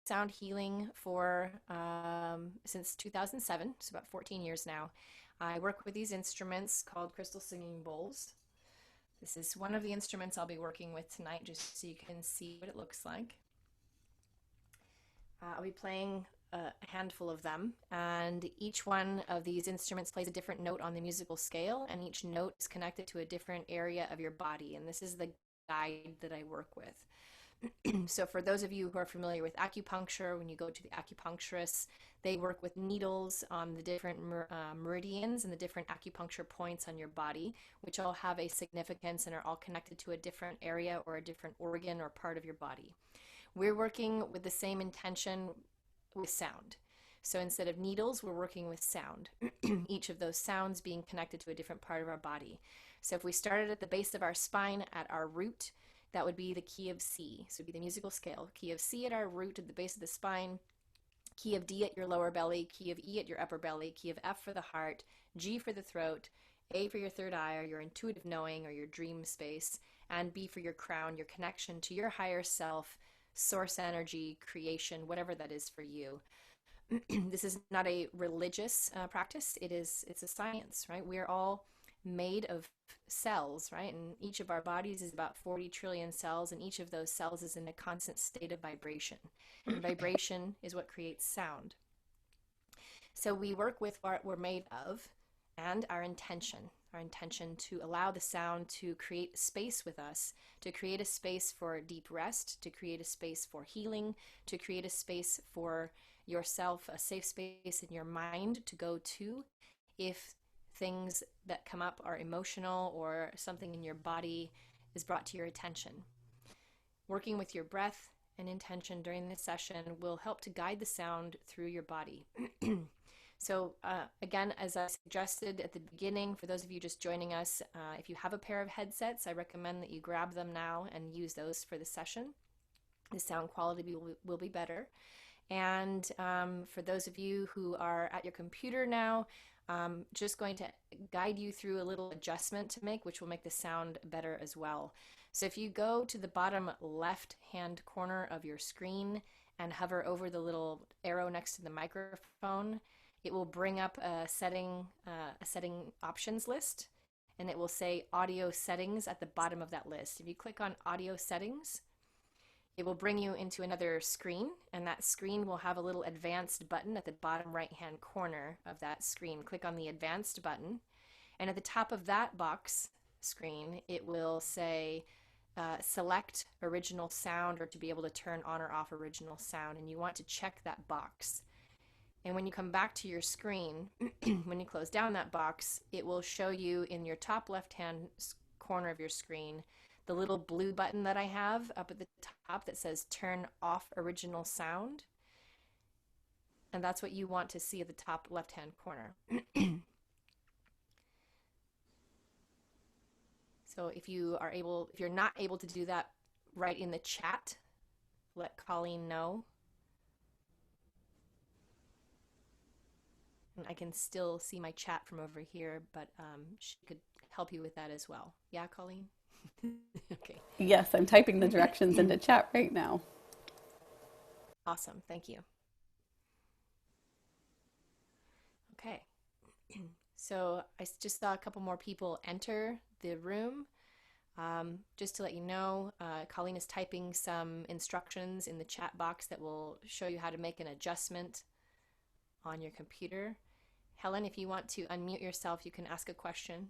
sound healing for since 2007, so about 14 years now. I work with these instruments called crystal singing bowls. This is one of the instruments I'll be working with tonight, just so you can see what it looks like. I'll be playing a handful of them, and each one of these instruments plays a different note on the musical scale, and each note is connected to a different area of your body, and this is the guide that I work with. So for those of you who are familiar with acupuncture, when you go to the acupuncturist, they work with needles on the different meridians and the different acupuncture points on your body, which all have a significance and are all connected to a different area or a different organ or part of your body. We're working with the same intention with sound. So instead of needles, we're working with sound, each of those sounds being connected to a different part of our body. So if we started at the base of our spine at our root, that would be the key of C. So it would be the musical scale. Key of C at our root at the base of the spine, key of D at your lower belly, key of E at your upper belly, key of F for the heart, G for the throat, A for your third eye or your intuitive knowing or your dream space, and B for your crown, your connection to your higher self, source energy, creation, whatever that is for you. This is not a religious practice. It's a science, right? We're all made of cells, right? And each of our bodies is about 40 trillion cells, and each of those cells is in a constant state of vibration. And vibration is what creates sound. So we work with what we're made of and our intention to allow the sound to create space with us, to create a space for deep rest, to create a space for healing, to create a space for yourself, a safe space in your mind to go to if things that come up are emotional or something in your body is brought to your attention. Working with your breath and intention during this session will help to guide the sound through your body. So again, as I suggested at the beginning, for those of you just joining us, if you have a pair of headsets, I recommend that you grab them now and use those for the session. The sound quality will be better. And for those of you who are at your computer now, just going to guide you through a little adjustment to make, which will make the sound better as well. So if you go to the bottom left-hand corner of your screen and hover over the little arrow next to the microphone, it will bring up a setting options list, and it will say audio settings at the bottom of that list. If you click on audio settings, it will bring you into another screen, and that screen will have a little advanced button at the bottom right-hand corner of that screen. Click on the advanced button, and at the top of that box screen, it will say select original sound, or to be able to turn on or off original sound, and you want to check that box. And when you come back to your screen, when you close down that box, it will show you in your top left-hand corner of your screen the little blue button that I have up at the top that says turn off original sound. And that's what you want to see at the top left-hand corner. So if you're not able to do that, write in the chat, let Colleen know. And I can still see my chat from over here, but she could help you with that as well. Yeah, Colleen? Okay. Yes, I'm typing the directions into chat right now. Awesome. Thank you. Okay. So I just saw a couple more people enter the room. Just to let you know, Colleen is typing some instructions in the chat box that will show you how to make an adjustment on your computer. Helen, if you want to unmute yourself, you can ask a question.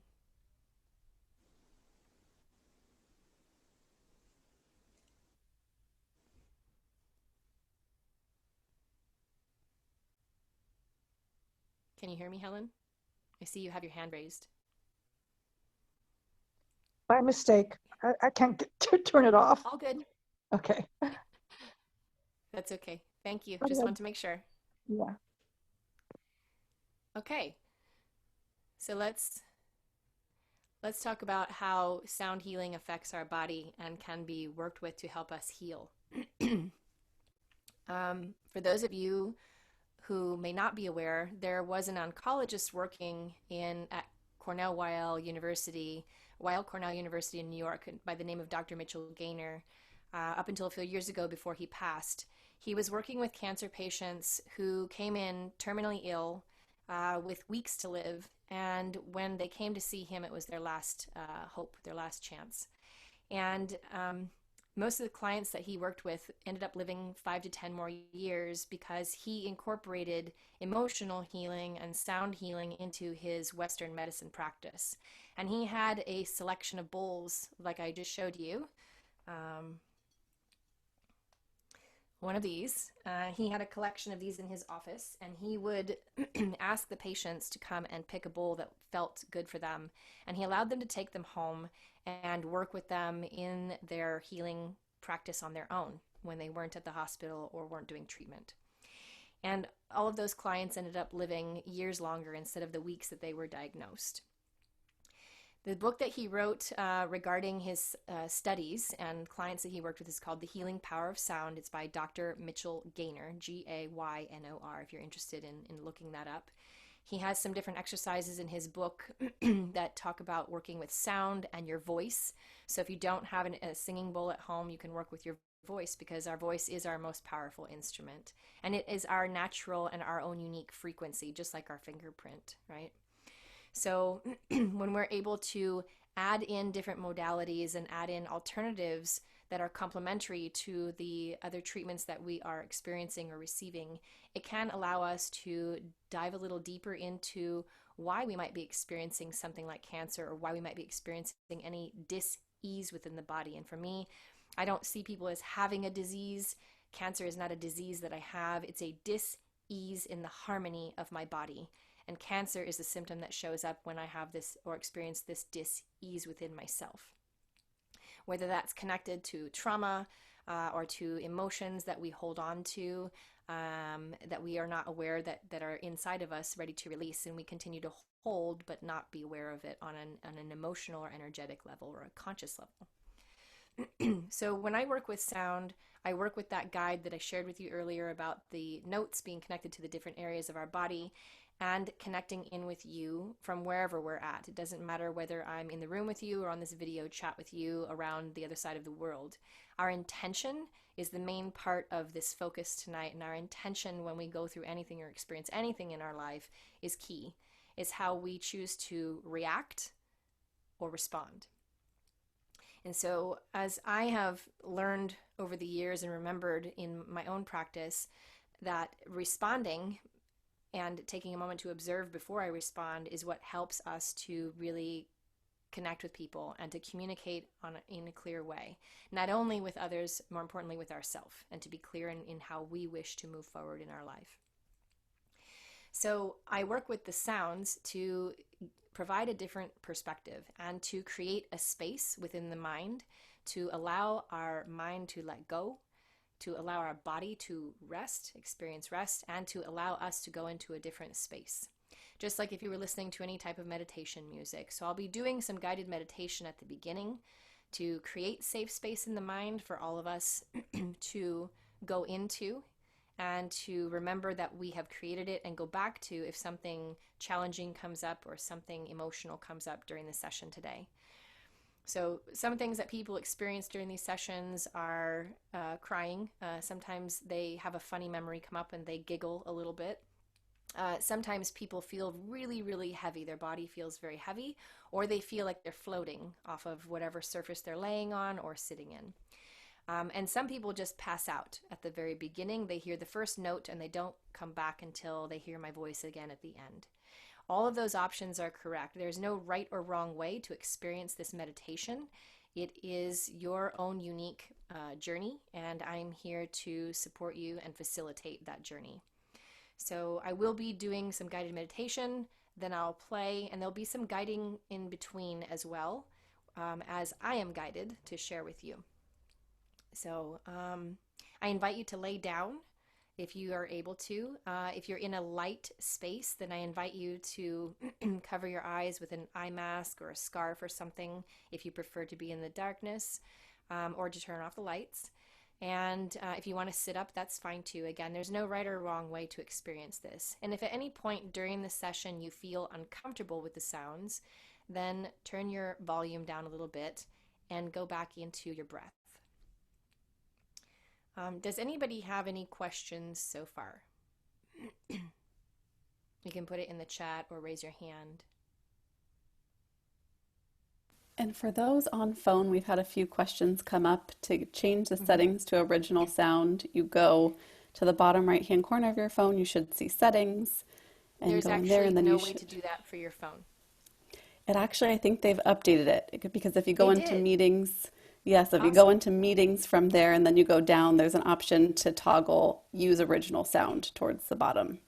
Can you hear me, Helen? I see you have your hand raised. By mistake. I can't get to turn it off. All good. Okay. That's okay. Thank you. Just want to make sure. Yeah. Okay. So let's talk about how sound healing affects our body and can be worked with to help us heal. For those of you who may not be aware, there was an oncologist working at Weill Cornell University in New York by the name of Dr. Mitchell Gaynor up until a few years ago before he passed. He was working with cancer patients who came in terminally ill with weeks to live. And when they came to see him, it was their last hope, their last chance. And most of the clients that he worked with ended up living 5 to 10 more years because he incorporated emotional healing and sound healing into his Western medicine practice. And he had a selection of bowls, like I just showed you. One of these. He had a collection of these in his office, and he would ask the patients to come and pick a bowl that felt good for them. And he allowed them to take them home and work with them in their healing practice on their own when they weren't at the hospital or weren't doing treatment. And all of those clients ended up living years longer instead of the weeks that they were diagnosed. The book that he wrote regarding his studies and clients that he worked with is called The Healing Power of Sound. It's by Dr. Mitchell Gaynor, Gaynor, if you're interested in looking that up. He has some different exercises in his book that talk about working with sound and your voice. So if you don't have a singing bowl at home, you can work with your voice, because our voice is our most powerful instrument. And it is our natural and our own unique frequency, just like our fingerprint, right? So when we're able to add in different modalities and add in alternatives that are complementary to the other treatments that we are experiencing or receiving, it can allow us to dive a little deeper into why we might be experiencing something like cancer, or why we might be experiencing any dis-ease within the body. And for me, I don't see people as having a disease. Cancer is not a disease that I have. It's a dis-ease in the harmony of my body. And cancer is a symptom that shows up when I have this or experience this dis-ease within myself. Whether that's connected to trauma or to emotions that we hold on to, that we are not aware that are inside of us ready to release, and we continue to hold but not be aware of it on an emotional or energetic level or a conscious level. So when I work with sound, I work with that guide that I shared with you earlier about the notes being connected to the different areas of our body and connecting in with you from wherever we're at. It doesn't matter whether I'm in the room with you or on this video chat with you around the other side of the world. Our intention is the main part of this focus tonight, and our intention when we go through anything or experience anything in our life is key. It's how we choose to react or respond. And so as I have learned over the years and remembered in my own practice, that responding and taking a moment to observe before I respond is what helps us to really connect with people and to communicate in a clear way, not only with others, more importantly with ourselves, and to be clear in how we wish to move forward in our life. So I work with the sounds to provide a different perspective and to create a space within the mind to allow our mind to let go, to allow our body to rest, experience rest, and to allow us to go into a different space. Just like if you were listening to any type of meditation music. So I'll be doing some guided meditation at the beginning to create safe space in the mind for all of us to go into, and to remember that we have created it and go back to if something challenging comes up or something emotional comes up during the session today. So some things that people experience during these sessions are crying. Sometimes they have a funny memory come up and they giggle a little bit. Sometimes people feel really, really heavy. Their body feels very heavy, or they feel like they're floating off of whatever surface they're laying on or sitting in. And some people just pass out at the very beginning. They hear the first note and they don't come back until they hear my voice again at the end. All of those options are correct. There's no right or wrong way to experience this meditation. It is your own unique journey, and I'm here to support you and facilitate that journey. So I will be doing some guided meditation, then I'll play, and there'll be some guiding in between as well, as I am guided to share with you. So I invite you to lay down if you are able to. If you're in a light space, then I invite you to cover your eyes with an eye mask or a scarf or something if you prefer to be in the darkness, or to turn off the lights. And if you want to sit up, that's fine too. Again, there's no right or wrong way to experience this. And if at any point during the session you feel uncomfortable with the sounds, then turn your volume down a little bit and go back into your breath. Does anybody have any questions so far? You can put it in the chat or raise your hand. And for those on phone, we've had a few questions come up. To change the settings to original sound, you go to the bottom right-hand corner of your phone. You should see settings and There's go in there, actually and then no you way to should. do that for your phone. It actually, I think they've updated it because if you go They into did. meetings, yes, if you go Awesome. into meetings from there and then you go down, there's an option to toggle use original sound towards the bottom.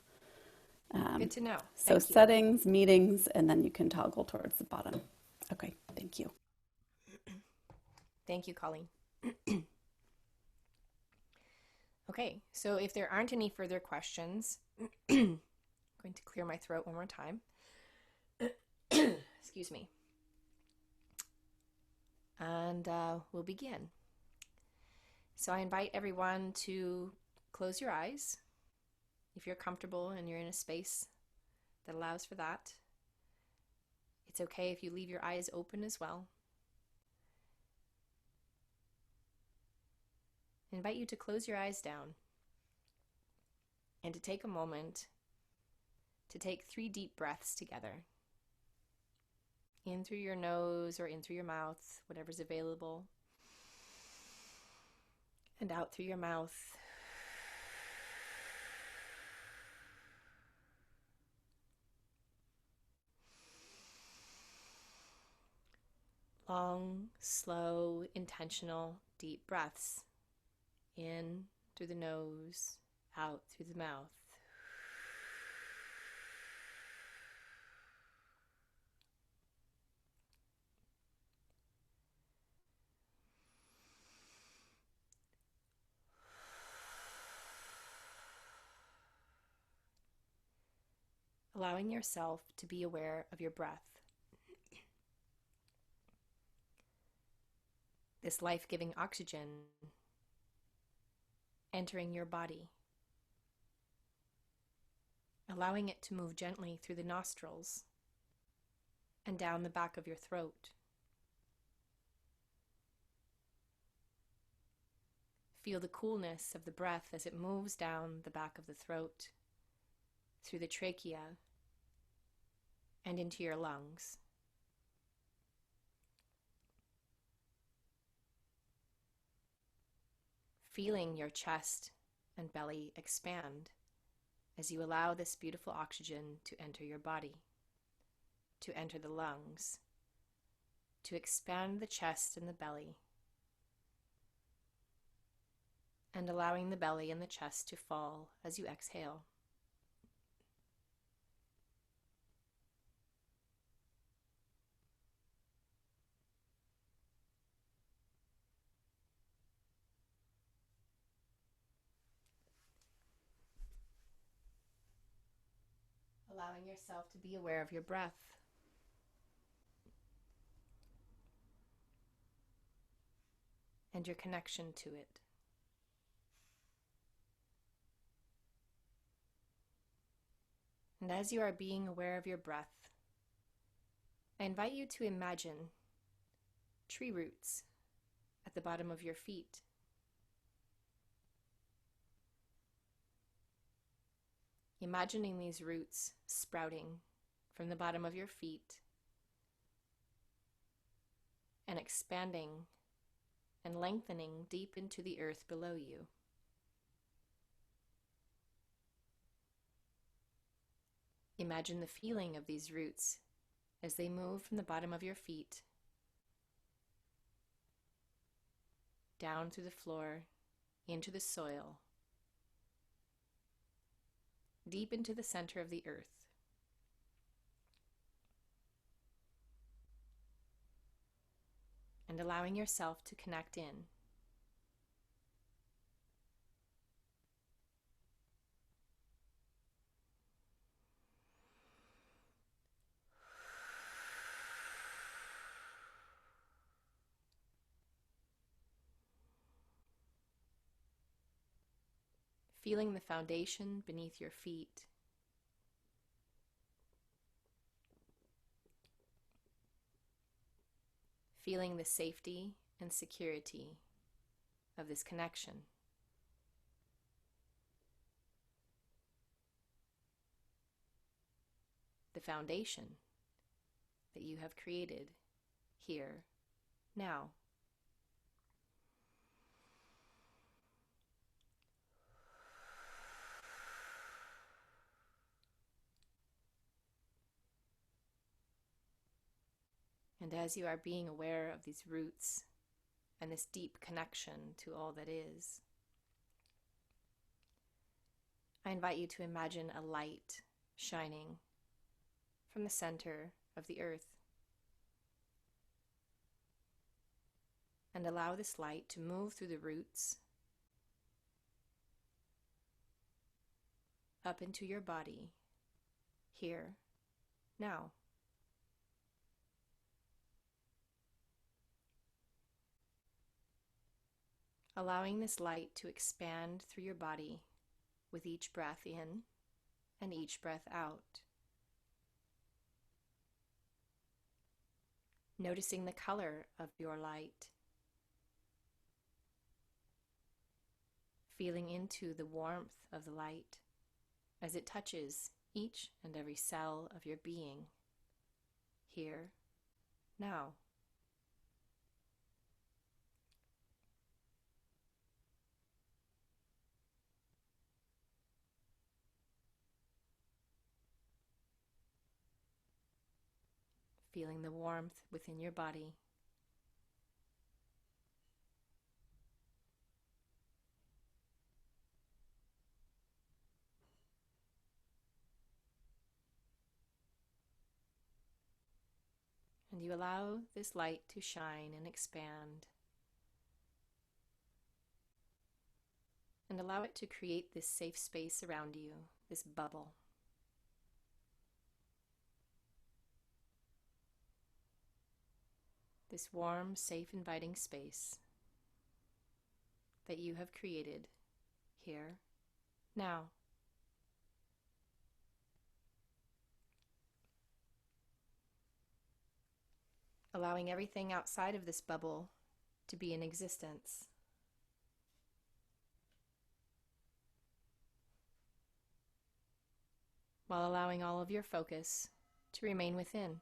Good to know. So Thank you. settings, meetings, and then you can toggle towards the bottom. Okay, thank you. Thank you, Colleen. Okay, so if there aren't any further questions, I'm going to clear my throat one more time. Excuse me. And we'll begin. So I invite everyone to close your eyes if you're comfortable and you're in a space that allows for that. It's okay if you leave your eyes open as well. I invite you to close your eyes down and to take a moment to take 3 deep breaths together. In through your nose or in through your mouth, whatever's available. And out through your mouth. Long, slow, intentional, deep breaths. In through the nose, out through the mouth. Allowing yourself to be aware of your breath. This life-giving oxygen entering your body. Allowing it to move gently through the nostrils and down the back of your throat. Feel the coolness of the breath as it moves down the back of the throat, through the trachea, and into your lungs. Feeling your chest and belly expand as you allow this beautiful oxygen to enter your body, to enter the lungs, to expand the chest and the belly, and allowing the belly and the chest to fall as you exhale. Allowing yourself to be aware of your breath. And your connection to it. And as you are being aware of your breath, I invite you to imagine tree roots at the bottom of your feet. Imagining these roots sprouting from the bottom of your feet and expanding and lengthening deep into the earth below you. Imagine the feeling of these roots as they move from the bottom of your feet down through the floor, into the soil, deep into the center of the earth. And allowing yourself to connect in. Feeling the foundation beneath your feet. Feeling the safety and security of this connection. the foundation that you have created here, now. And as you are being aware of these roots and this deep connection to all that is, I invite you to imagine a light shining from the center of the earth. And allow this light to move through the roots up into your body, here, now. Allowing this light to expand through your body with each breath in and each breath out. Noticing the color of your light. Feeling into the warmth of the light as it touches each and every cell of your being, here, now. Feeling the warmth within your body. And you allow this light to shine and expand. And allow it to create this safe space around you, this bubble. This warm, safe, inviting space that you have created here, now. Allowing everything outside of this bubble to be in existence. While allowing all of your focus to remain within.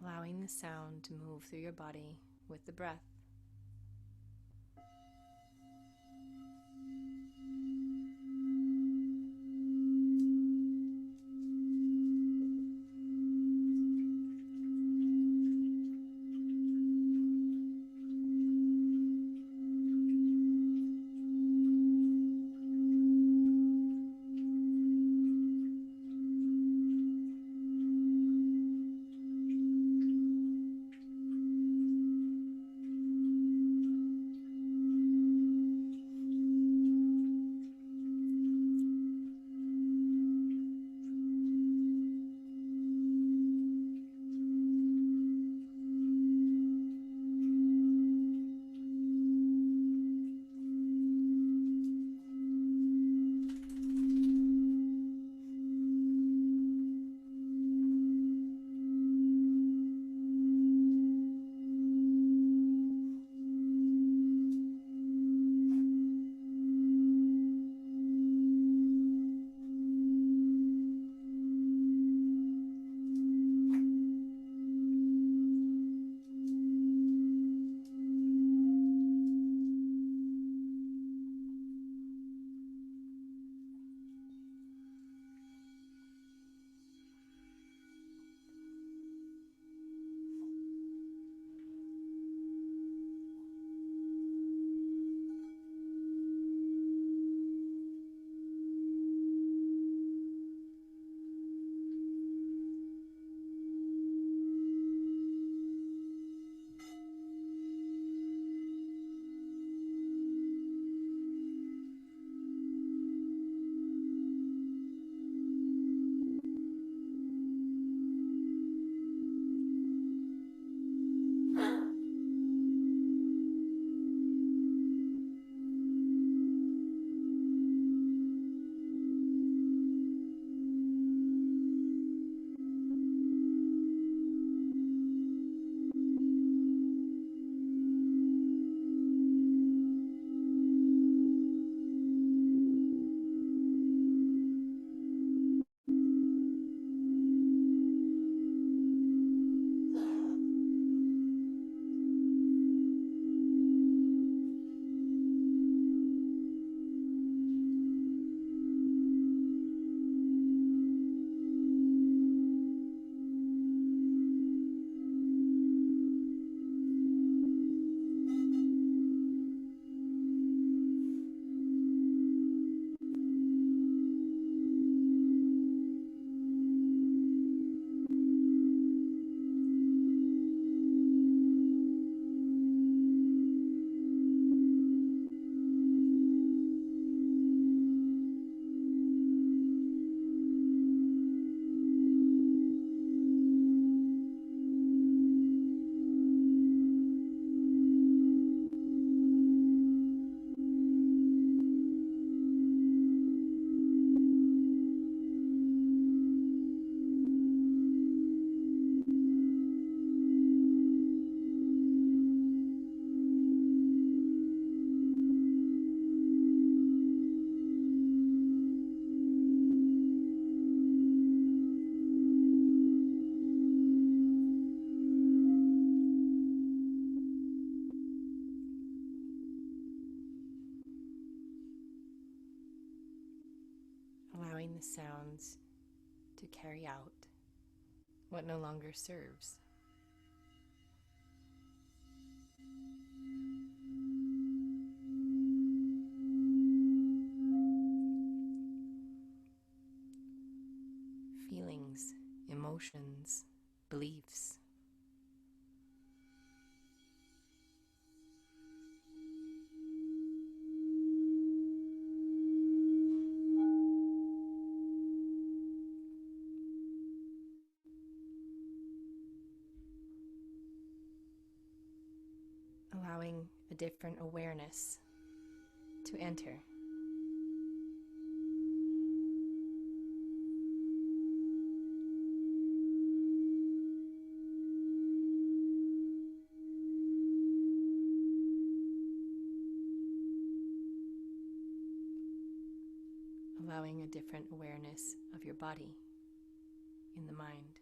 Allowing the sound to move through your body with the breath. allowing the sounds to carry out what no longer serves. Feelings, emotions, beliefs. Allowing a different awareness to enter. Allowing a different awareness of your body in the mind.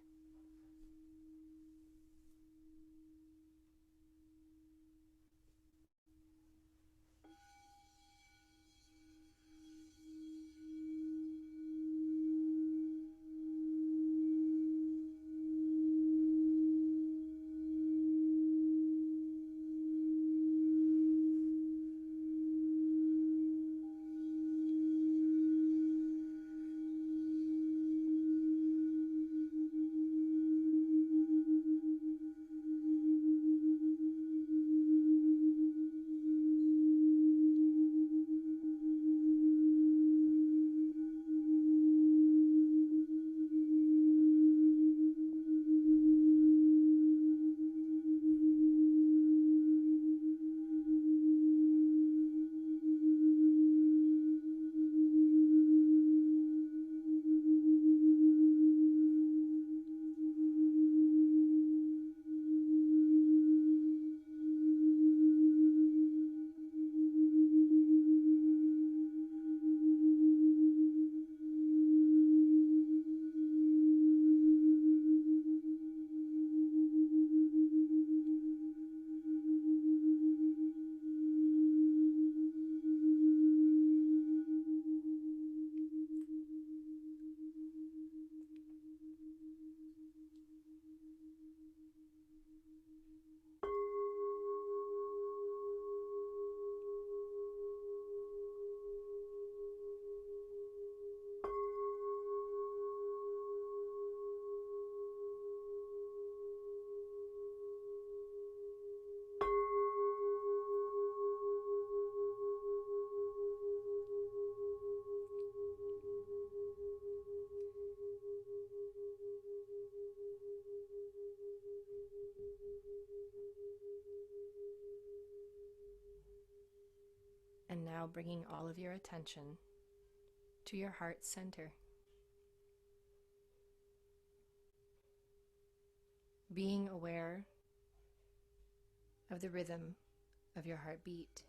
And now bringing all of your attention to your heart center. Being aware of the rhythm of your heartbeat.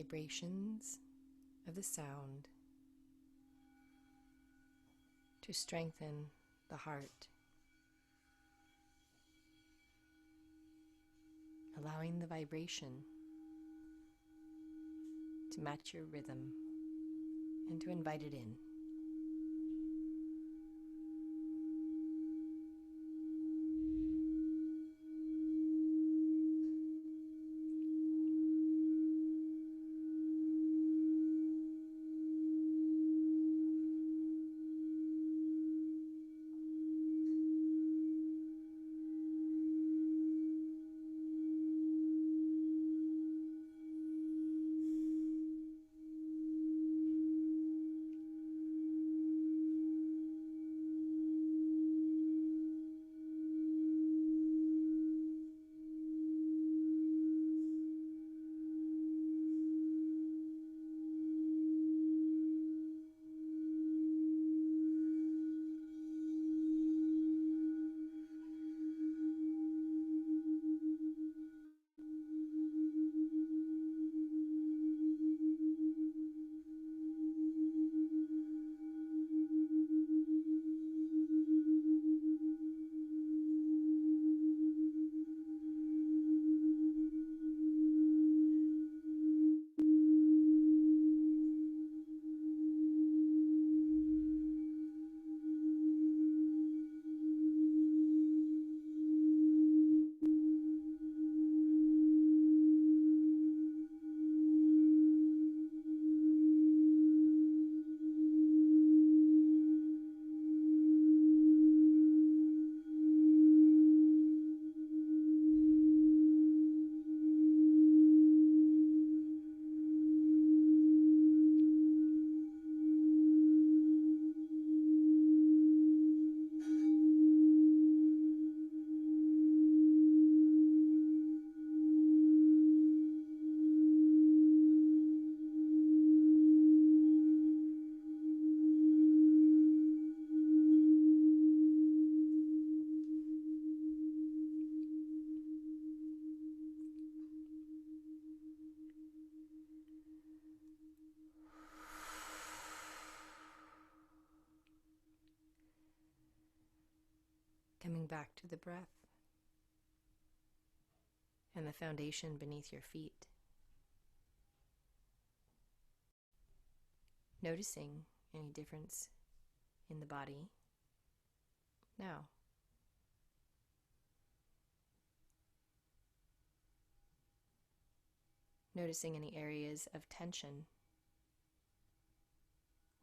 vibrations of the sound to strengthen the heart, allowing the vibration to match your rhythm and to invite it in. Coming back to the breath and the foundation beneath your feet. Noticing any difference in the body now. Noticing any areas of tension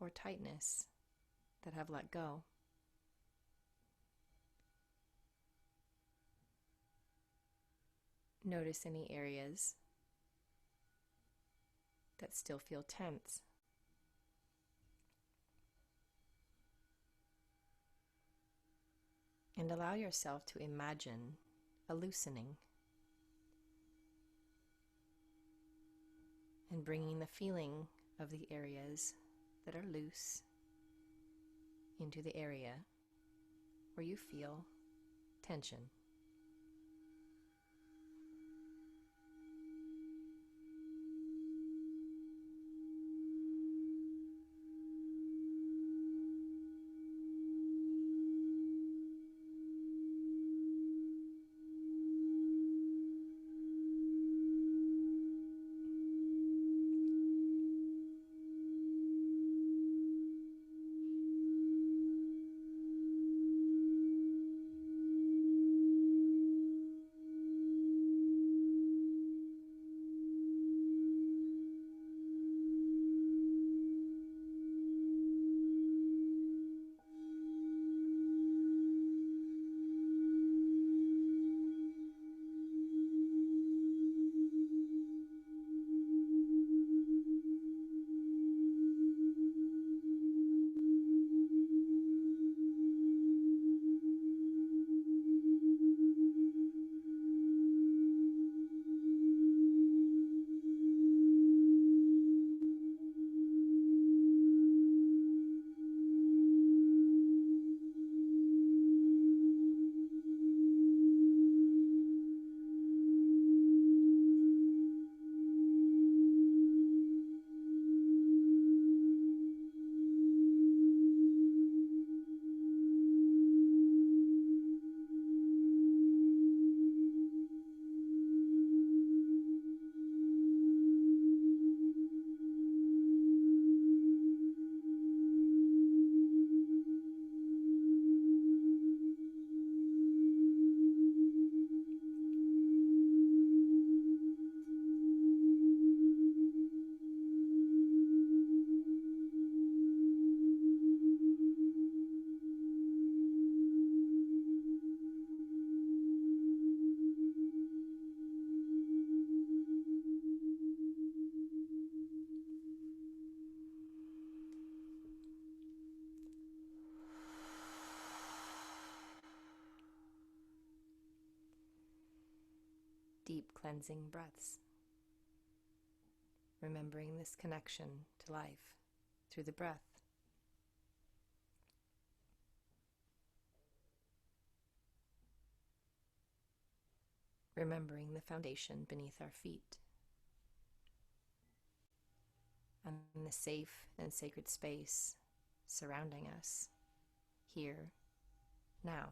or tightness that have let go. Notice any areas that still feel tense. And allow yourself to imagine a loosening and bringing the feeling of the areas that are loose into the area where you feel tension. deep cleansing breaths, remembering this connection to life through the breath. Remembering the foundation beneath our feet and the safe and sacred space surrounding us here, now.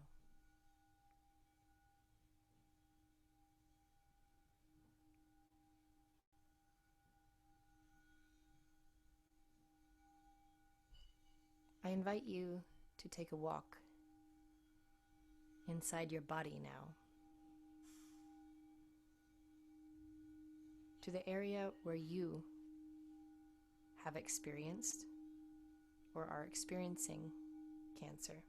I invite you to take a walk inside your body now, to the area where you have experienced or are experiencing cancer.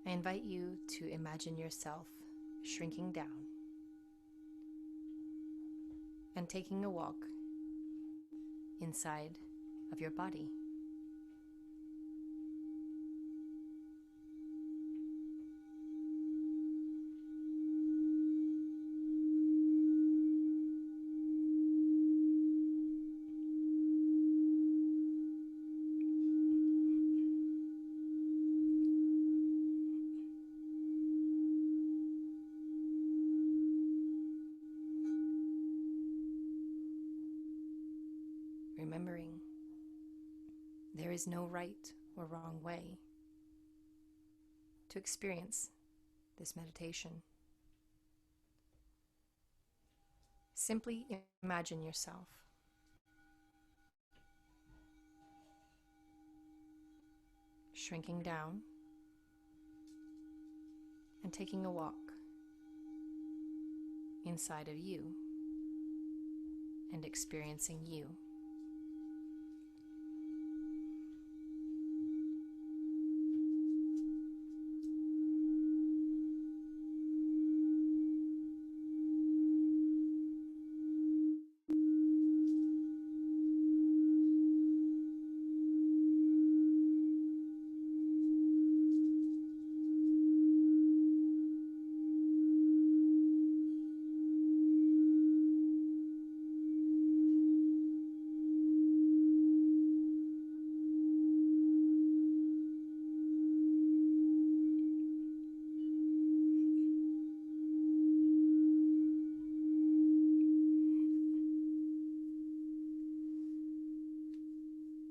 I invite you to imagine yourself shrinking down and taking a walk inside of your body. Remembering there is no right or wrong way to experience this meditation. Simply imagine yourself shrinking down and taking a walk inside of you and experiencing you.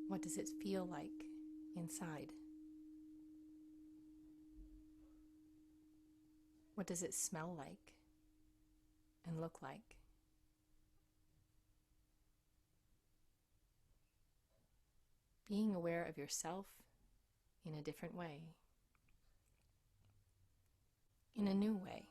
What does it feel like inside? What does it smell like and look like? Being aware of yourself in a different way, in a new way.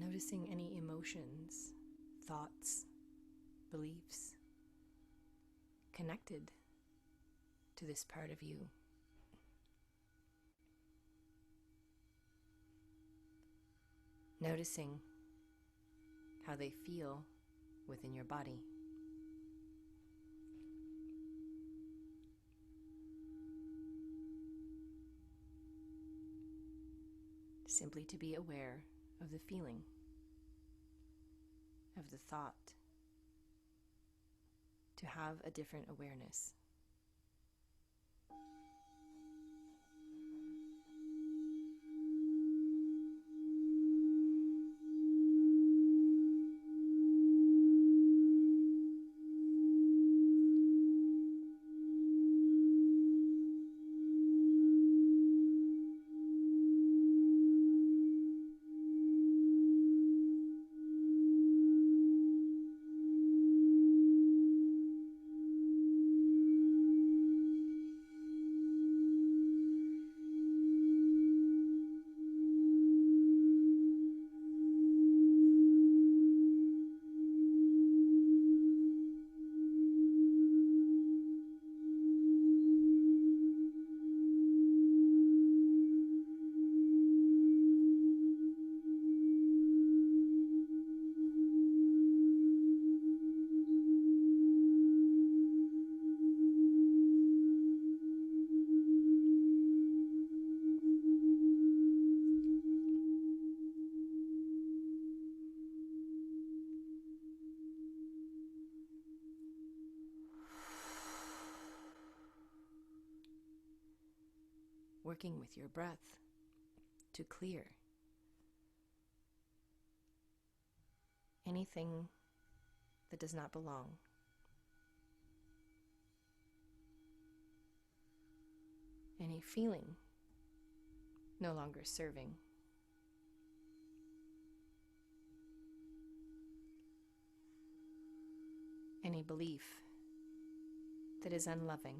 Noticing any emotions, thoughts, beliefs connected to this part of you. Noticing how they feel within your body. Simply to be aware of the feeling, of the thought, to have a different awareness. Working with your breath to clear anything that does not belong. Any feeling no longer serving. Any belief that is unloving.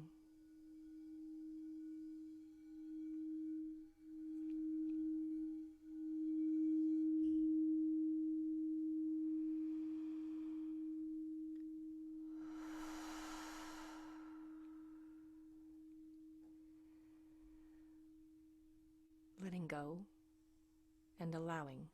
Letting go and allowing.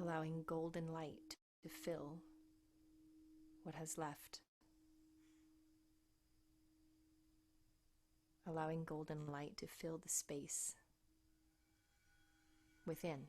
Allowing golden light to fill what has left. Allowing golden light to fill the space within.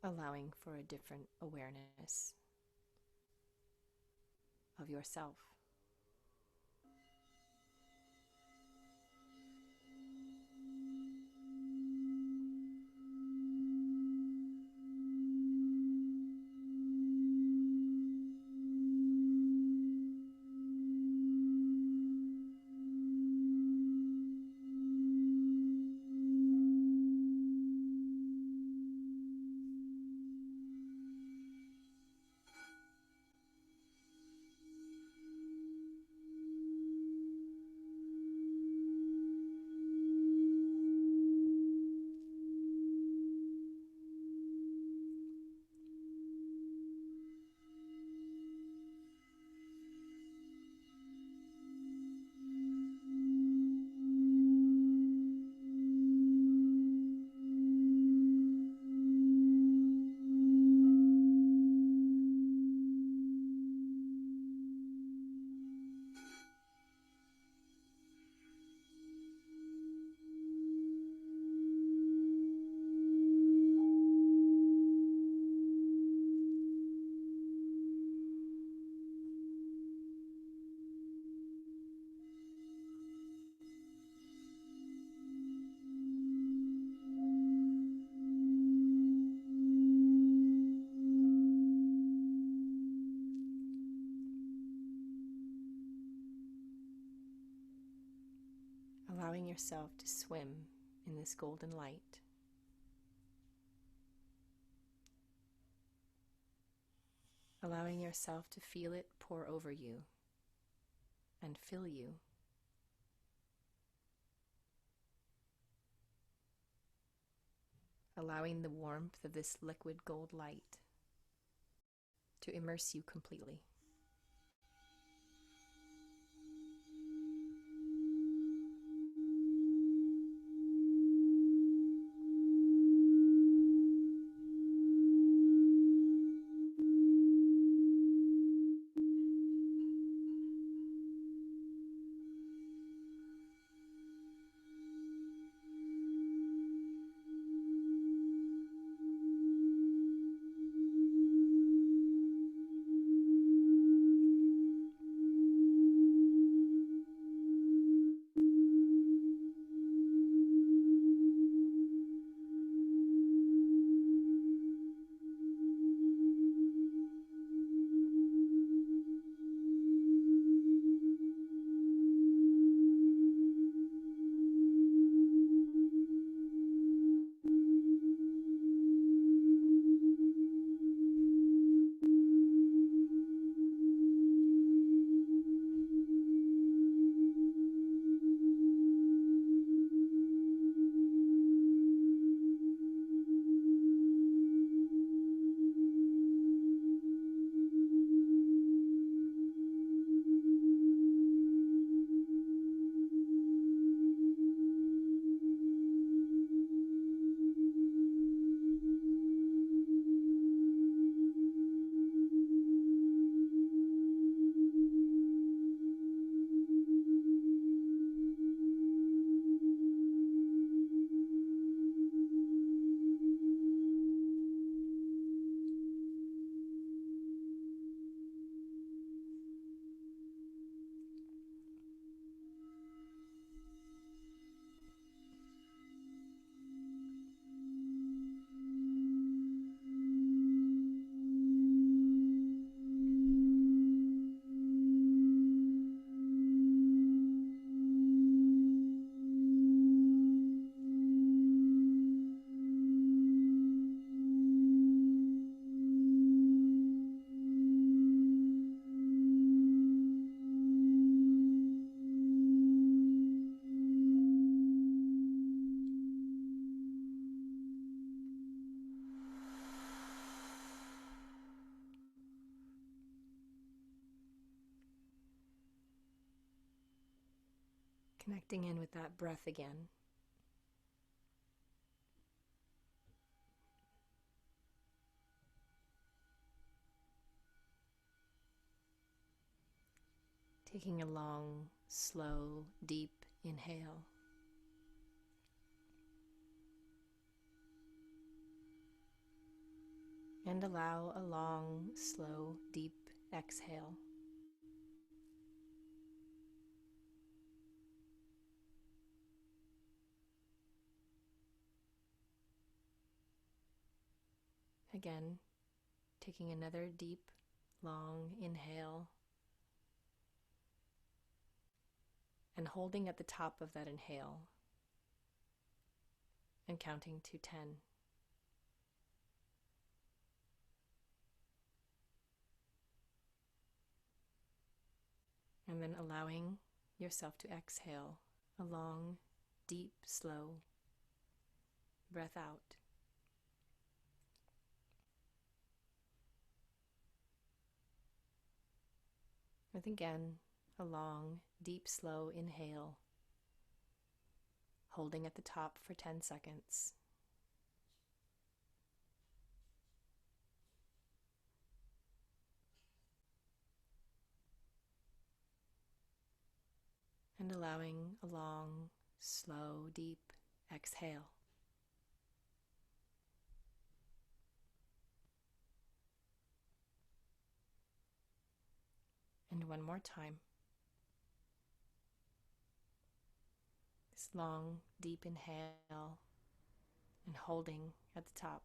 Allowing for a different awareness of yourself. yourself to swim in this golden light. Allowing yourself to feel it pour over you and fill you. Allowing the warmth of this liquid gold light to immerse you completely. Connecting in with that breath again. Taking a long, slow, deep inhale. And allow a long, slow, deep exhale. Again, taking another deep, long inhale and holding at the top of that inhale and counting to 10. And then allowing yourself to exhale a long, deep, slow breath out. With again, a long, deep, slow inhale, holding at the top for 10 seconds. And allowing a long, slow, deep exhale. And one more time. This long, deep inhale and holding at the top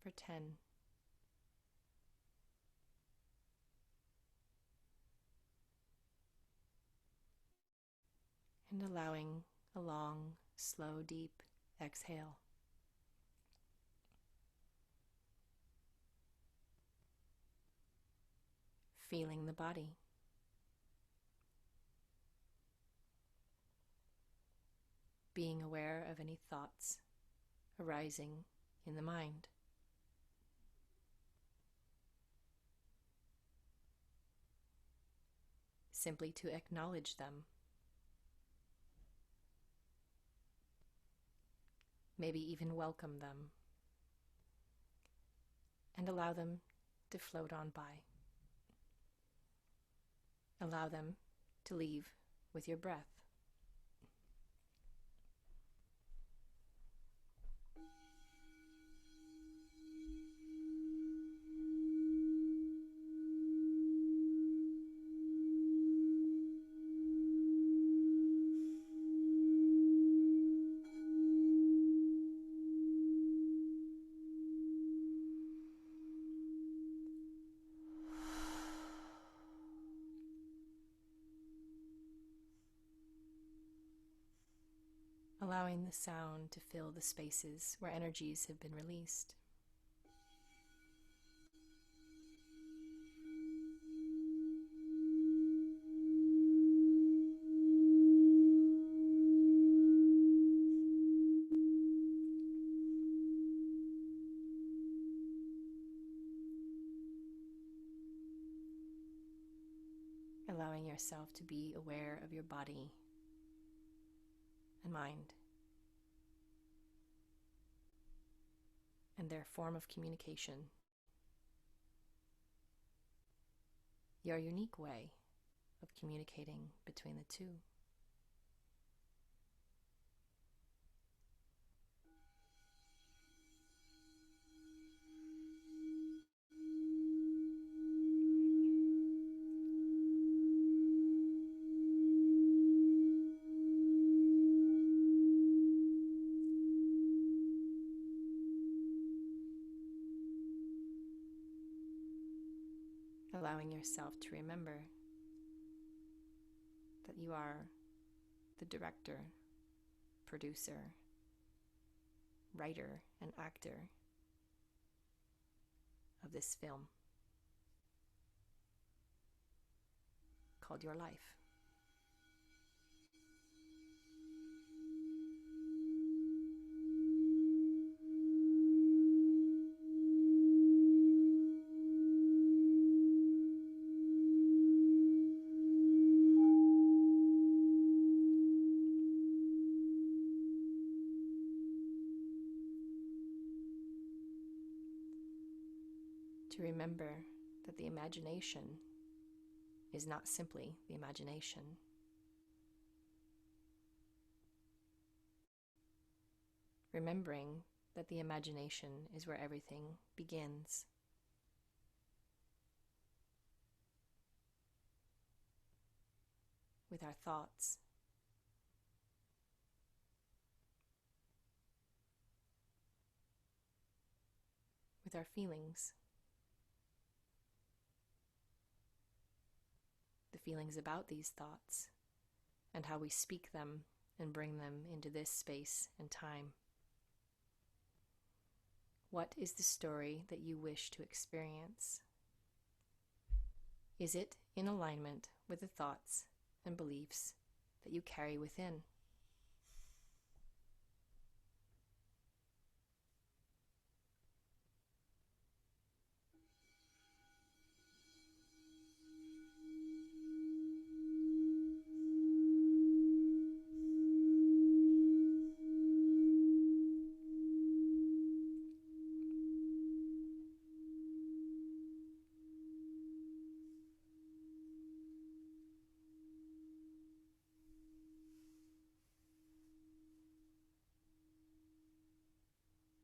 for 10. and allowing a long, slow, deep exhale. Feeling the body. Being aware of any thoughts arising in the mind. Simply to acknowledge them. Maybe even welcome them. And allow them to float on by. Allow them to leave with your breath. Allowing the sound to fill the spaces where energies have been released. Allowing yourself to be aware of your body and mind and their form of communication. Your unique way of communicating between the two. Allowing yourself to remember that you are the director, producer, writer, and actor of this film called your life. To remember that the imagination is not simply the imagination. Remembering that the imagination is where everything begins. With our thoughts. With our feelings. The feelings about these thoughts, and how we speak them and bring them into this space and time. What is the story that you wish to experience? Is it in alignment with the thoughts and beliefs that you carry within?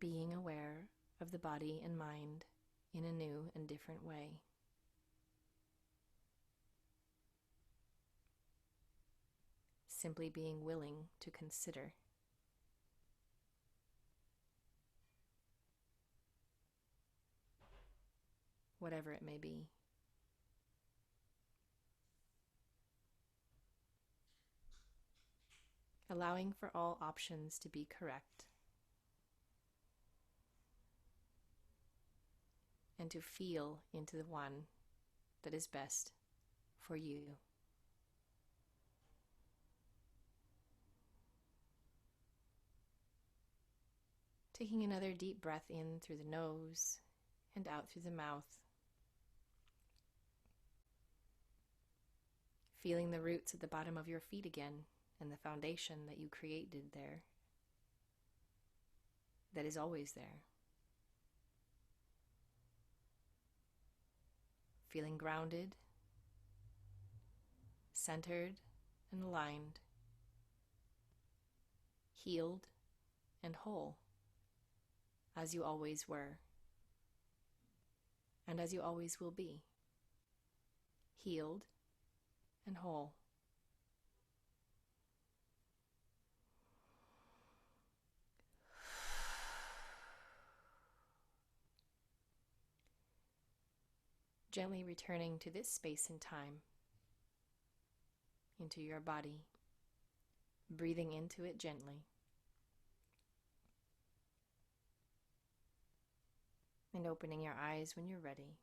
Being aware of the body and mind in a new and different way. Simply being willing to consider. Whatever it may be. allowing for all options to be correct, and to feel into the one that is best for you. Taking another deep breath in through the nose and out through the mouth. Feeling the roots at the bottom of your feet again and the foundation that you created there, that is always there. Feeling grounded, centered and aligned, healed and whole, as you always were, and as you always will be. Healed and whole. Gently returning to this space and time, into your body, breathing into it gently, and opening your eyes when you're ready.